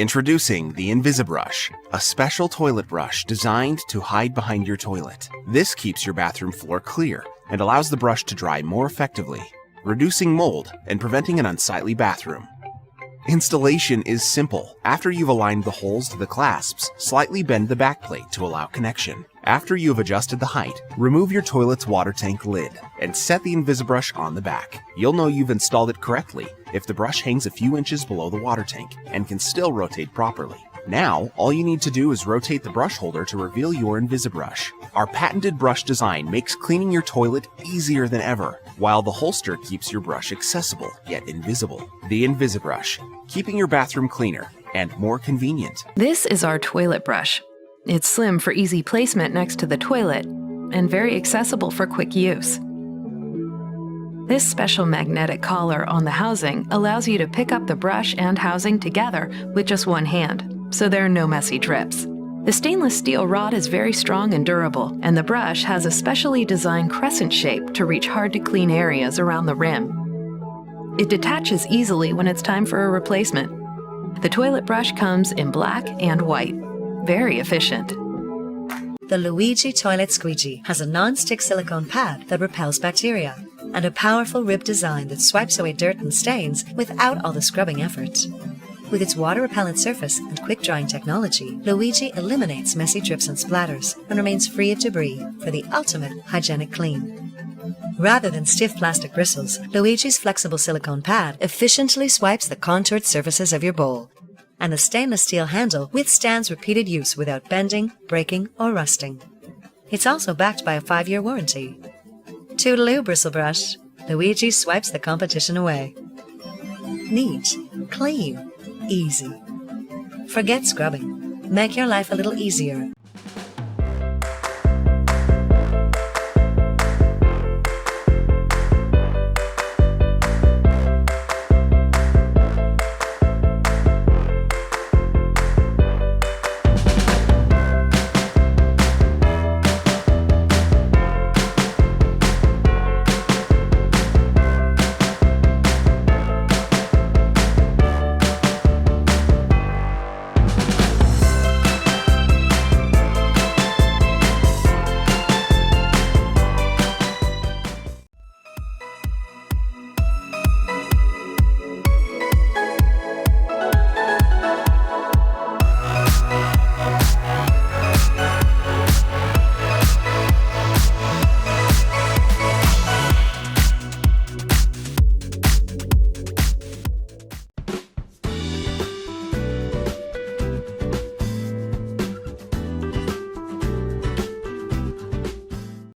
Introducing the Invisibrush, a special toilet brush designed to hide behind your toilet. This keeps your bathroom floor clear and allows the brush to dry more effectively, reducing mold and preventing an unsightly bathroom. Installation is simple. After you've aligned the holes to the clasps, slightly bend the backplate to allow connection. After you have adjusted the height, remove your toilet's water tank lid and set the Invisibrush on the back. You'll know you've installed it correctly if the brush hangs a few inches below the water tank and can still rotate properly. Now, all you need to do is rotate the brush holder to reveal your Invisibrush. Our patented brush design makes cleaning your toilet easier than ever, while the holster keeps your brush accessible yet invisible. The Invisibrush, keeping your bathroom cleaner and more convenient. This is our toilet brush. It's slim for easy placement next to the toilet and very accessible for quick use. This special magnetic collar on the housing allows you to pick up the brush and housing together with just one hand, so there are no messy drips. The stainless steel rod is very strong and durable, and the brush has a specially designed crescent shape to reach hard-to-clean areas around the rim. It detaches easily when it's time for a replacement. The toilet brush comes in black and white. Very efficient. The LOOEEGEE Toilet Squeegee has a non-stick silicone pad that repels bacteria and a powerful rib design that swipes away dirt and stains without all the scrubbing effort. With its water-repellent surface and quick-drying technology, LOOEEGEE eliminates messy drips and splatters and remains free of debris for the ultimate hygienic clean. Rather than stiff plastic bristles, LOOEEGEE's flexible silicone pad efficiently swipes the contoured surfaces of your bowl, and the stainless steel handle withstands repeated use without bending, breaking, or rusting. It's also backed by a 5-year warranty. Toodaloo, bristlebrush. LOOEEGEE swipes the competition away. Neat, clean, easy. Forget scrubbing. Make your life a little easier